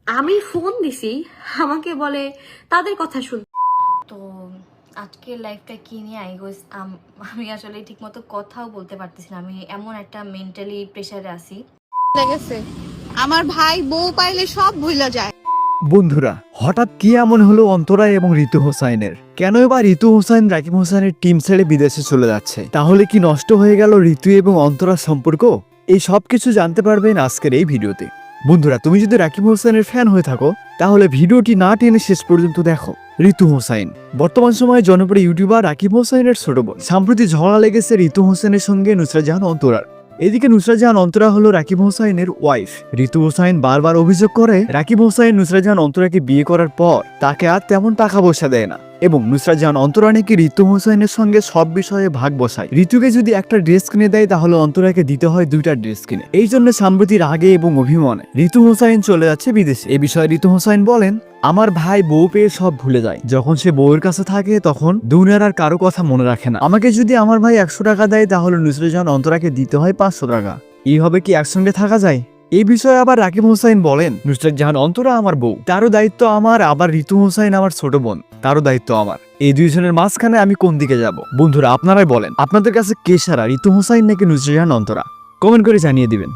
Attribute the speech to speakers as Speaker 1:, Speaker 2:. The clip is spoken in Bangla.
Speaker 1: আমি ফোন দিছি, আমাকে বলে তাদের কথা শুন।
Speaker 2: তো আজকের লাইফটা কি নিয়ে আমি আসলে ঠিকমতো কথাও বলতে পারতেছি না। আমি এমন একটা মেন্টালি প্রেসারে আছি।
Speaker 3: লেগেছে আমার ভাই বউ পাইলে সব ভুলে যায়।
Speaker 4: বন্ধুরা, হঠাৎ কি এমন হলো অন্তরা এবং ঋতু হোসাইনের? কেন এবার ঋতু হোসাইন রাকিব হোসাইনের টিম ছেড়ে বিদেশে চলে যাচ্ছে? তাহলে কি নষ্ট হয়ে গেল ঋতু এবং অন্তরার সম্পর্ক? এই সব কিছু জানতে পারবেন আজকের এই ভিডিওতে। বন্ধুরা, তুমি যদি রাকিব হোসাইনের ফ্যান হয়ে থাকো তাহলে ভিডিওটি না টেনে শেষ পর্যন্ত দেখো। ঋতু হোসাইন বর্তমান সময়ে জনপ্রিয় ইউটিউবার রাকিব হোসাইনের ছোট বোন। সাম্প্রতি ঝগড়া লেগেছে ঋতু হোসেনের সঙ্গে নুসরাত জাহান অন্তরার। এদিকে নুসরাত জাহান অন্তরা হলো রাকিব হোসাইনের ওয়াইফ। ঋতু হোসাইন বারবার অভিযোগ করে রাকিব হোসাইন নুসরাত জাহান অন্তরাকে বিয়ে করার পর তাকে আর তেমন টাকা পয়সা দেয় না, এবং নুসরাত জাহান অন্তরা নাকি ঋতু হোসাইনের সঙ্গে সব বিষয়ে ভাগ বসায়। ঋতুকে যদি একটা ড্রেস কিনে দেয় তাহলে অন্তরাকে দিতে হয় 2টা ড্রেস কিনে। এই জন্য সাম্প্রতির আগে এবং অভিমানে ঋতু হোসাইন চলে যাচ্ছে বিদেশে। এ বিষয়ে ঋতু হোসাইন বলেন, আমার ভাই বউ পেয়ে সব ভুলে যায়। যখন সে বউয়ের কাছে থাকে তখন দুনিয়ার আর কারো কথা মনে রাখে না। আমাকে যদি আমার ভাই 100 টাকা দেয় তাহলে নুসরাত জাহান অন্তরাকে দিতে হয় 500 টাকা। এইভাবে কি একসঙ্গে থাকা যায়? এই বিষয়ে আবার রাকিব হোসাইন বলেন, নুসরাত জাহান অন্তরা আমার বউ, তারও দায়িত্ব আমার। আবার ঋতু হোসাইন আমার ছোট বোন, তারও দায়িত্ব আমার। এই দুইজনের মাঝখানে আমি কোন দিকে যাব? বন্ধুরা, আপনারাই বলেন, আপনাদের কাছে কে সারা, ঋতু হোসাইন নাকি নুসরাত জাহান অন্তরা? কমেন্ট করে জানিয়ে দিবেন।